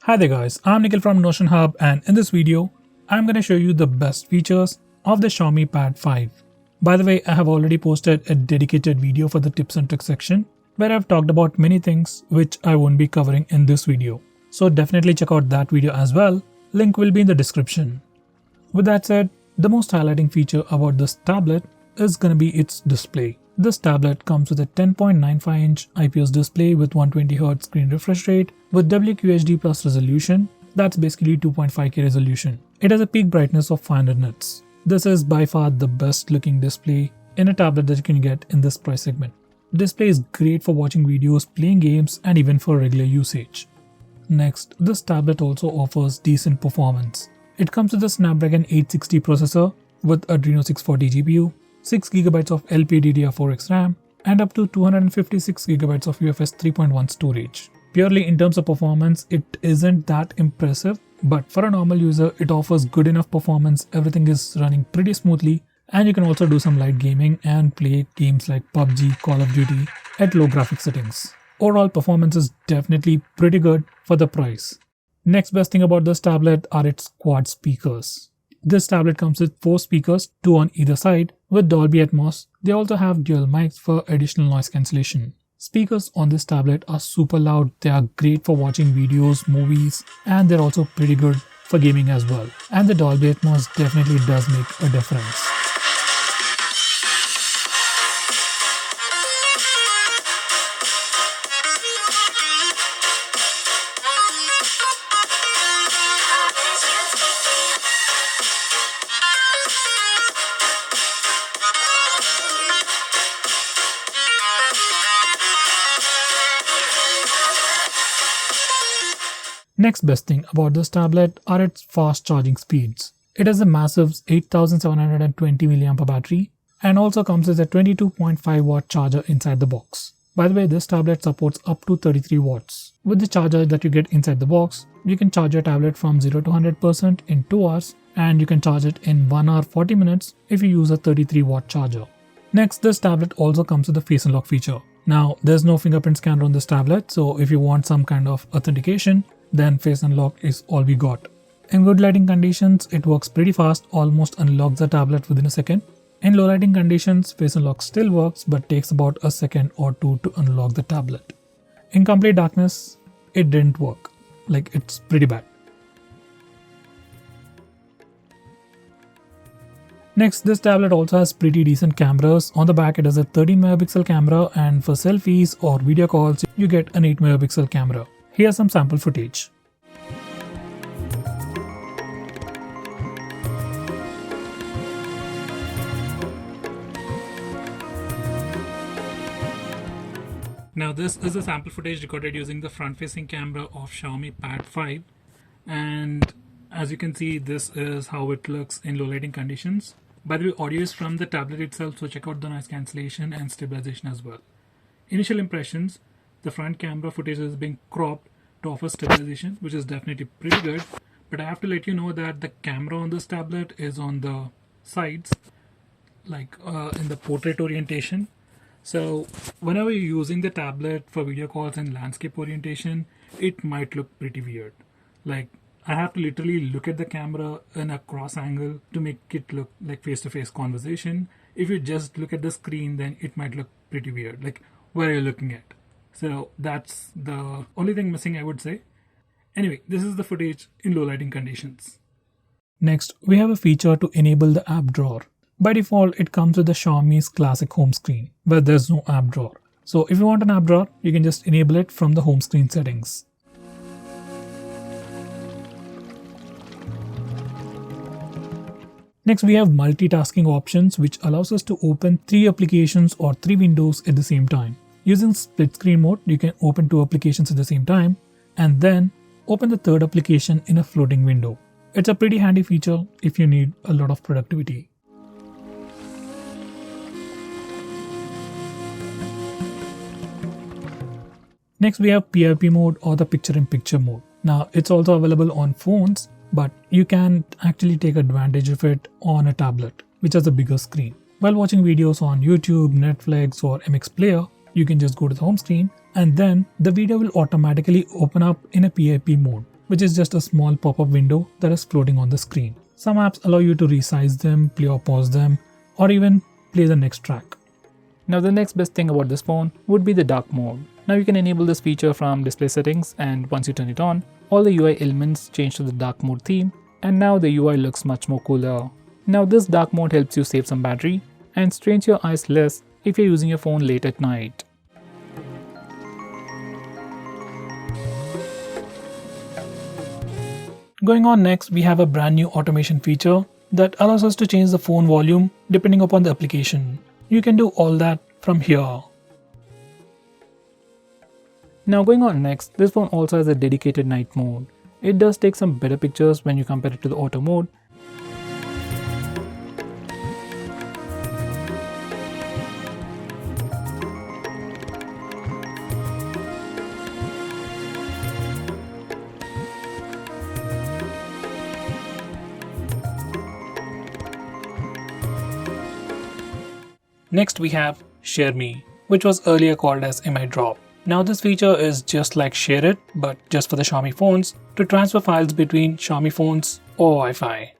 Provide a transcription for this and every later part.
Hi there guys, I'm Nikhil from Notion Hub, and in this video, I'm going to show you the best features of the Xiaomi Pad 5. By the way, I have already posted a dedicated video for the tips and tricks section where I've talked about many things which I won't be covering in this video. So definitely check out that video as well, link will be in the description. With that said, the most highlighting feature about this tablet is going to be its display. This tablet comes with a 10.95-inch IPS display with 120Hz screen refresh rate with WQHD plus resolution, that's basically 2.5K resolution. It has a peak brightness of 500 nits. This is by far the best looking display in a tablet that you can get in this price segment. The display is great for watching videos, playing games, and even for regular usage. Next, this tablet also offers decent performance. It comes with a Snapdragon 860 processor with Adreno 640 GPU, 6GB of LPDDR4X RAM, and up to 256GB of UFS 3.1 storage. Purely in terms of performance, it isn't that impressive, but for a normal user, it offers good enough performance, everything is running pretty smoothly, and you can also do some light gaming and play games like PUBG, Call of Duty at low graphics settings. Overall performance is definitely pretty good for the price. Next best thing about this tablet are its quad speakers. This tablet comes with 4 speakers, 2 on either side, with Dolby Atmos. They also have dual mics for additional noise cancellation. Speakers on this tablet are super loud, they are great for watching videos, movies, and they're also pretty good for gaming as well. And the Dolby Atmos definitely does make a difference. Next best thing about this tablet are its fast charging speeds. It has a massive 8720 mAh battery and also comes with a 22.5 watt charger inside the box. By the way, this tablet supports up to 33 watts. With the charger that you get inside the box, you can charge your tablet from 0 to 100% in 2 hours, and you can charge it in 1 hour 40 minutes if you use a 33 watt charger. Next, this tablet also comes with a face unlock feature. Now, there's no fingerprint scanner on this tablet, so if you want some kind of authentication, then face unlock is all we got. In good lighting conditions, it works pretty fast, almost unlocks the tablet within a second. In low lighting conditions, face unlock still works but takes about a second or two to unlock the tablet. In complete darkness, it didn't work. Like, it's pretty bad. Next, this tablet also has pretty decent cameras. On the back, it has a 13 megapixel camera, and for selfies or video calls, you get an 8 megapixel camera. Here's some sample footage. Now this is a sample footage recorded using the front-facing camera of Xiaomi Pad 5, and as you can see, this is how it looks in low lighting conditions. By the way, audio is from the tablet itself, so check out the noise cancellation and stabilization as well. Initial impressions: the front camera footage is being cropped to offer stabilization, which is definitely pretty good, but I have to let you know that the camera on this tablet is on the sides, like in the portrait orientation. So whenever you're using the tablet for video calls and landscape orientation, it might look pretty weird. Like, I have to literally look at the camera in a cross angle to make it look like face-to-face conversation. If you just look at the screen, then it might look pretty weird, like where are you looking at? So that's the only thing missing, I would say. Anyway, this is the footage in low lighting conditions. Next, we have a feature to enable the app drawer. By default, it comes with the Xiaomi's classic home screen, where there's no app drawer. So if you want an app drawer, you can just enable it from the home screen settings. Next, we have multitasking options, which allows us to open 3 applications or 3 windows at the same time. Using split screen mode, you can open 2 applications at the same time and then open the 3rd application in a floating window. It's a pretty handy feature if you need a lot of productivity. Next, we have PIP mode or the picture-in-picture mode. Now, it's also available on phones, but you can actually take advantage of it on a tablet, which has a bigger screen. While watching videos on YouTube, Netflix, or MX Player, you can just go to the home screen and then the video will automatically open up in a PIP mode. which is just a small pop-up window that is floating on the screen. Some apps allow you to resize them, play or pause them, or even play the next track. Now the next best thing about this phone would be the dark mode. Now you can enable this feature from display settings, and once you turn it on, all the UI elements change to the dark mode theme, and now the UI looks much more cooler. Now this dark mode helps you save some battery and strains your eyes less if you're using your phone late at night. Going on next, we have a brand new automation feature that allows us to change the phone volume depending upon the application. You can do all that from here. Now going on next, this phone also has a dedicated night mode. It does take some better pictures when you compare it to the auto mode. Next we have Xiaomi, which was earlier called as MI Drop. Now this feature is just like Share It, but just for the Xiaomi phones to transfer files between Xiaomi phones or Wi-Fi.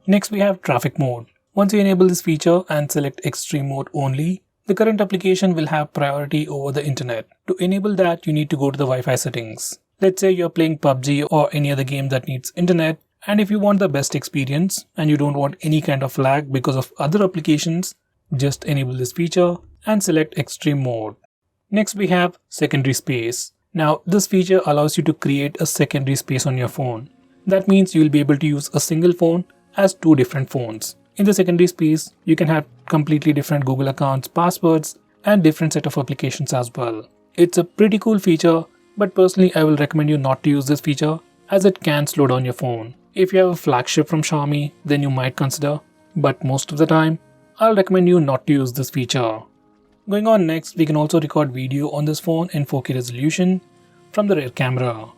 Next we have Traffic Mode. Once you enable this feature and select Extreme Mode only, the current application will have priority over the internet. To enable that, you need to go to the Wi-Fi settings. Let's say you're playing PUBG or any other game that needs internet, and if you want the best experience and you don't want any kind of lag because of other applications, just enable this feature and select Extreme Mode. Next we have Secondary Space. Now this feature allows you to create a secondary space on your phone. That means you'll be able to use a single phone as two different phones. In the secondary space, you can have completely different Google accounts, passwords, and different set of applications as well. It's a pretty cool feature, but personally I will recommend you not to use this feature as it can slow down your phone. If you have a flagship from Xiaomi, then you might consider, but most of the time, I'll recommend you not to use this feature. Going on next, we can also record video on this phone in 4K resolution from the rear camera.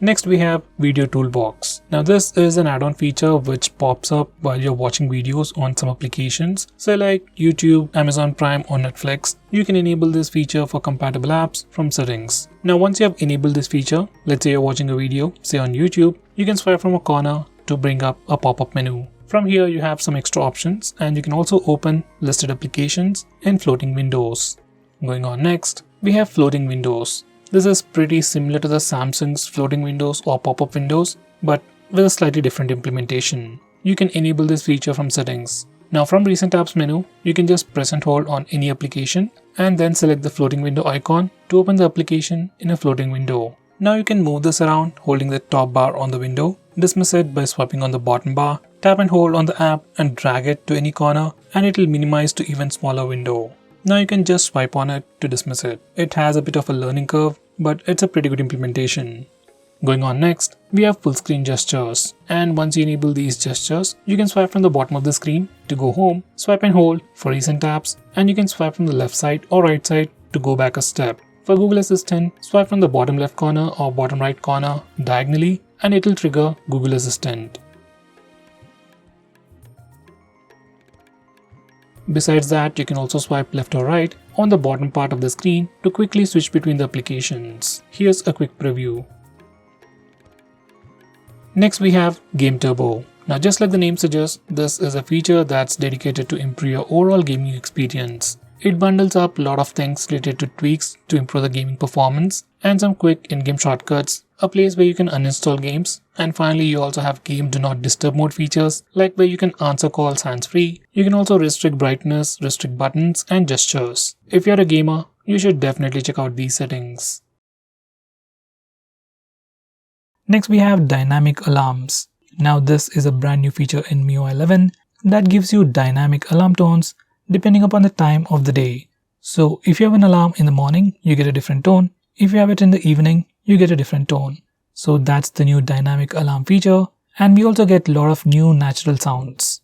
Next we have Video Toolbox. Now this is an add-on feature which pops up while you're watching videos on some applications, say like YouTube, Amazon Prime or Netflix. You can enable this feature for compatible apps from settings. Now once you have enabled this feature, let's say you're watching a video, say on YouTube, you can swipe from a corner to bring up a pop-up menu. From here you have some extra options, and you can also open listed applications in floating windows. Going on next, we have floating windows. This is pretty similar to the Samsung's floating windows or pop-up windows, but with a slightly different implementation. You can enable this feature from settings. Now from recent apps menu, you can just press and hold on any application and then select the floating window icon to open the application in a floating window. Now you can move this around holding the top bar on the window, dismiss it by swiping on the bottom bar, tap and hold on the app and drag it to any corner, and it will minimize to even smaller window. Now you can just swipe on it to dismiss it. It has a bit of a learning curve, but it's a pretty good implementation. Going on next, we have full screen gestures, and once you enable these gestures, you can swipe from the bottom of the screen to go home, swipe and hold for recent apps, and you can swipe from the left side or right side to go back a step. For Google Assistant, swipe from the bottom left corner or bottom right corner diagonally, and it will trigger Google Assistant. Besides that, you can also swipe left or right on the bottom part of the screen to quickly switch between the applications. Here's a quick preview. Next we have Game Turbo. Now just like the name suggests, this is a feature that's dedicated to improve your overall gaming experience. It bundles up a lot of things related to tweaks to improve the gaming performance and some quick in-game shortcuts, a place where you can uninstall games, and finally you also have game do not disturb mode features like where you can answer calls hands-free. You can also restrict brightness, restrict buttons and gestures. If you're a gamer, you should definitely check out these settings. Next we have dynamic alarms. Now this is a brand new feature in MIUI 11 that gives you dynamic alarm tones depending upon the time of the day. So if you have an alarm in the morning, you get a different tone. If you have it in the evening, you get a different tone. So that's the new dynamic alarm feature, and we also get a lot of new natural sounds.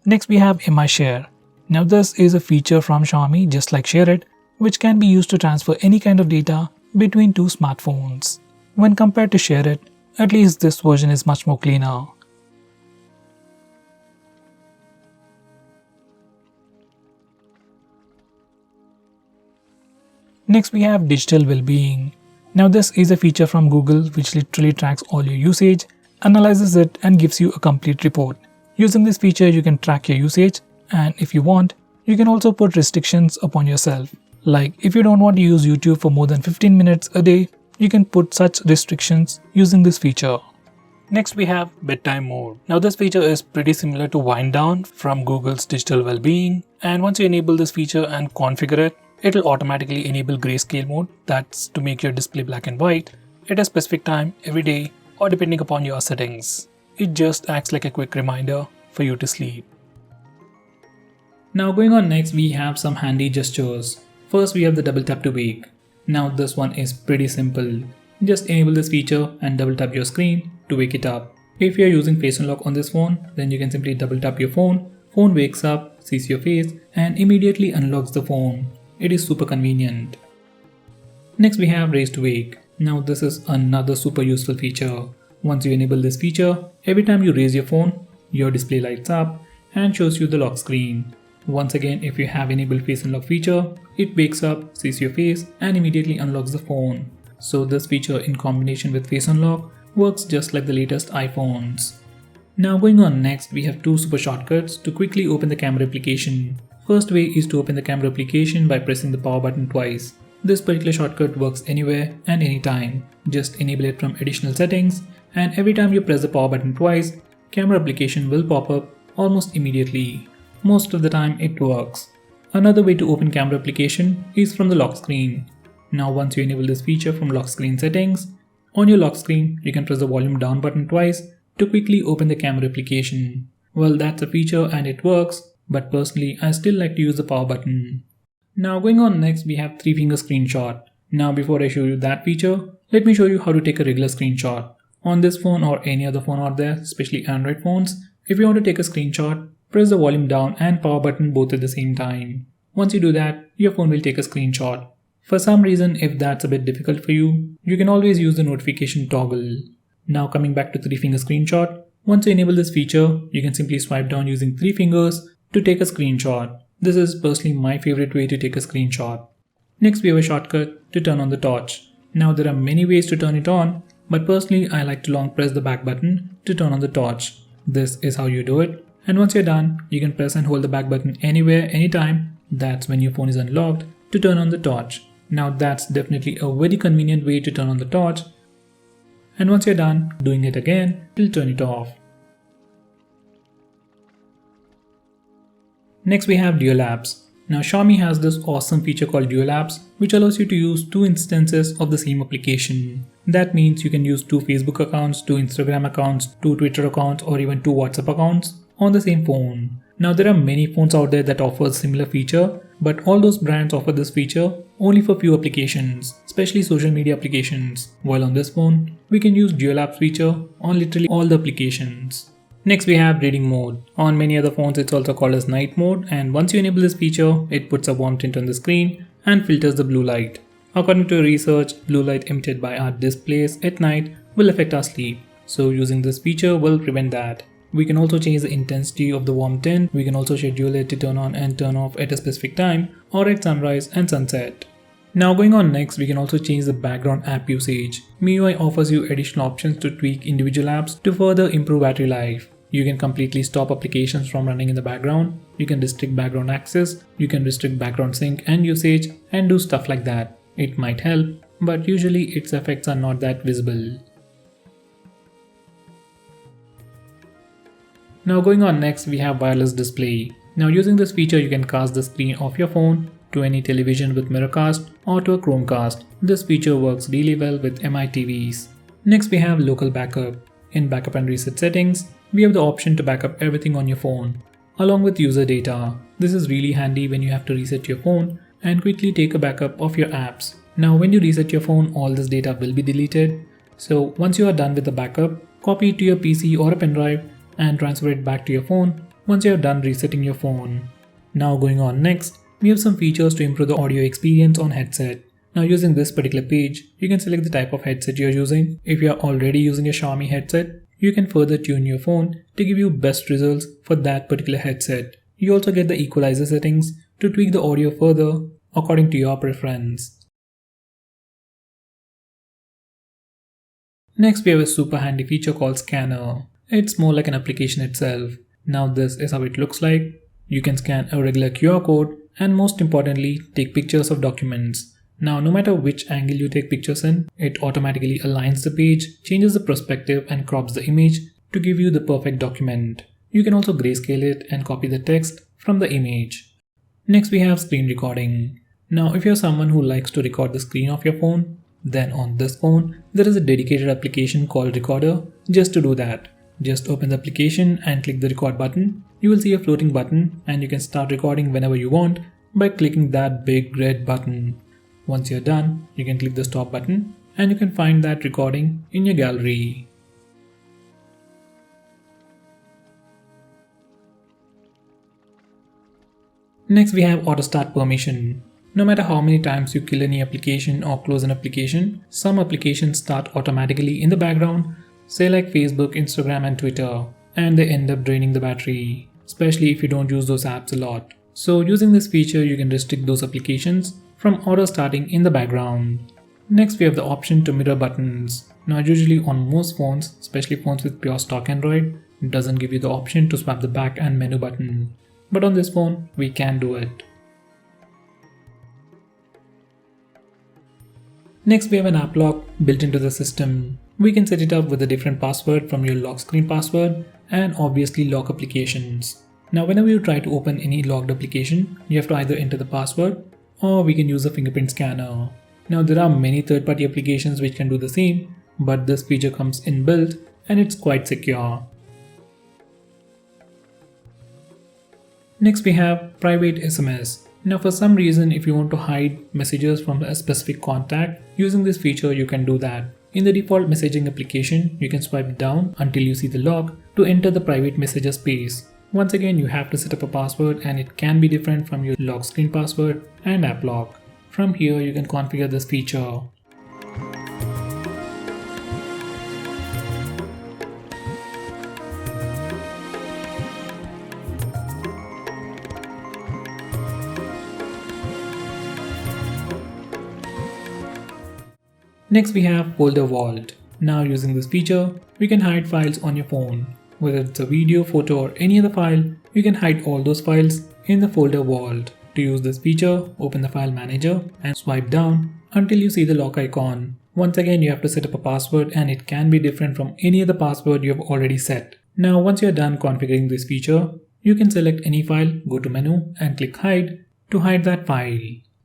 Next we have MI Share. Now this is a feature from Xiaomi just like Share It, which can be used to transfer any kind of data between two smartphones. When compared to Share It, at least this version is much more cleaner. Next we have Digital Wellbeing. Now this is a feature from Google which literally tracks all your usage, analyzes it and gives you a complete report. Using this feature you can track your usage, and if you want, you can also put restrictions upon yourself. Like if you don't want to use YouTube for more than 15 minutes a day, you can put such restrictions using this feature. Next we have Bedtime Mode. Now this feature is pretty similar to Wind Down from Google's Digital Wellbeing, and once you enable this feature and configure it, it will automatically enable grayscale mode, that's to make your display black and white at a specific time every day or depending upon your settings. It just acts like a quick reminder for you to sleep. Now going on next, we have some handy gestures. First we have the double tap to wake. Now this one is pretty simple. Just enable this feature and double tap your screen to wake it up. If you are using face unlock on this phone, then you can simply double tap your phone wakes up, sees your face and immediately unlocks the phone. It is super convenient. Next we have raise to wake. Now this is another super useful feature. Once you enable this feature, every time you raise your phone, your display lights up and shows you the lock screen. Once again, if you have enabled face unlock feature, it wakes up, sees your face and immediately unlocks the phone. So this feature in combination with face unlock works just like the latest iPhones. Now going on next, we have two super shortcuts to quickly open the camera application. First way is to open the camera application by pressing the power button twice. This particular shortcut works anywhere and anytime. Just enable it from additional settings, and every time you press the power button twice, camera application will pop up almost immediately. Most of the time it works. Another way to open camera application is from the lock screen. Now once you enable this feature from lock screen settings, on your lock screen you can press the volume down button twice to quickly open the camera application. Well, that's a feature and it works, but personally I still like to use the power button. Now going on next, we have 3-finger screenshot. Now before I show you that feature, let me show you how to take a regular screenshot. On this phone or any other phone out there, especially Android phones, if you want to take a screenshot, press the volume down and power button both at the same time. Once you do that, your phone will take a screenshot. For some reason, if that's a bit difficult for you, you can always use the notification toggle. Now coming back to 3-finger screenshot, once you enable this feature, you can simply swipe down using 3 fingers to take a screenshot. This is personally my favorite way to take a screenshot. Next we have a shortcut to turn on the torch. Now there are many ways to turn it on, but personally I like to long press the back button to turn on the torch. This is how you do it, and once you're done, you can press and hold the back button anywhere, anytime. That's when your phone is unlocked to turn on the torch. Now that's definitely a very convenient way to turn on the torch, and once you're done doing it again, it'll turn it off. Next we have Dual Apps. Now Xiaomi has this awesome feature called Dual Apps, which allows you to use 2 instances of the same application. That means you can use 2 Facebook accounts, 2 Instagram accounts, 2 Twitter accounts or even 2 WhatsApp accounts on the same phone. Now there are many phones out there that offer a similar feature, but all those brands offer this feature only for few applications, especially social media applications, while on this phone, we can use Dual Apps feature on literally all the applications. Next we have reading mode. On many other phones it's also called as night mode, and once you enable this feature, it puts a warm tint on the screen and filters the blue light. According to research, blue light emitted by our displays at night will affect our sleep, so using this feature will prevent that. We can also change the intensity of the warm tint. We can also schedule it to turn on and turn off at a specific time or at sunrise and sunset. Now going on next, we can also change the background app usage. MIUI offers you additional options to tweak individual apps to further improve battery life. You can completely stop applications from running in the background. You can restrict background access. You can restrict background sync and usage and do stuff like that. It might help, but usually its effects are not that visible. Now going on next, we have wireless display. Now using this feature, you can cast the screen of your phone to any television with Mirrorcast or to a Chromecast. This feature works really well with MI TVs. Next we have local backup. In backup and reset settings, we have the option to back up everything on your phone, along with user data. This is really handy when you have to reset your phone and quickly take a backup of your apps. Now when you reset your phone, all this data will be deleted. So once you are done with the backup, copy it to your PC or a pen drive and transfer it back to your phone once you have done resetting your phone. Now going on next, we have some features to improve the audio experience on headset. Now using this particular page, you can select the type of headset you're using. If you're already using a Xiaomi headset, you can further tune your phone to give you best results for that particular headset. You also get the equalizer settings to tweak the audio further according to your preference. Next, we have a super handy feature called Scanner. It's more like an application itself. Now this is how it looks like. You can scan a regular QR code and most importantly, take pictures of documents. Now no matter which angle you take pictures in, it automatically aligns the page, changes the perspective and crops the image to give you the perfect document. You can also grayscale it and copy the text from the image. Next we have screen recording. Now if you're someone who likes to record the screen of your phone, then on this phone, there is a dedicated application called Recorder just to do that. Just open the application and click the record button. You will see a floating button and you can start recording whenever you want by clicking that big red button. Once you're done, you can click the stop button and you can find that recording in your gallery. Next we have auto start permission. No matter how many times you kill any application or close an application, some applications start automatically in the background, say like Facebook, Instagram and Twitter, and they end up draining the battery, especially if you don't use those apps a lot. So using this feature, you can restrict those applications from auto starting in the background. Next we have the option to mirror buttons. Now usually on most phones, especially phones with pure stock Android, it doesn't give you the option to swap the back and menu button. But on this phone, we can do it. Next we have an app lock built into the system. We can set it up with a different password from your lock screen password and obviously lock applications. Now whenever you try to open any locked application, you have to either enter the password or we can use a fingerprint scanner. Now there are many third-party applications which can do the same, but this feature comes inbuilt and it's quite secure. Next we have private SMS. Now for some reason if you want to hide messages from a specific contact, using this feature you can do that. In the default messaging application, you can swipe down until you see the lock to enter the private messages space. Once again you have to set up a password and it can be different from your lock screen password and app lock. From here you can configure this feature. Next we have folder vault. Now using this feature, we can hide files on your phone. Whether it's a video, photo or any other file, you can hide all those files in the folder vault. To use this feature, open the file manager and swipe down until you see the lock icon. Once again you have to set up a password and it can be different from any other password you have already set. Now once you're done configuring this feature, you can select any file, go to menu and click hide to hide that file.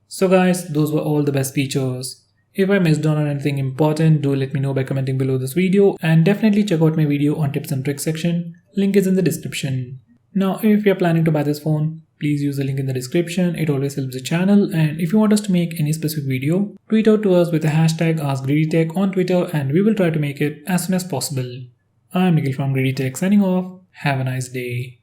So guys, those were all the best features. If I missed on anything important, do let me know by commenting below this video and definitely check out my video on tips and tricks section. Link is in the description. Now if you're planning to buy this phone, please use the link in the description. It always helps the channel, and if you want us to make any specific video, tweet out to us with the hashtag AskGreedyTech on Twitter and we will try to make it as soon as possible. I'm Nikhil from GreedyTech signing off. Have a nice day.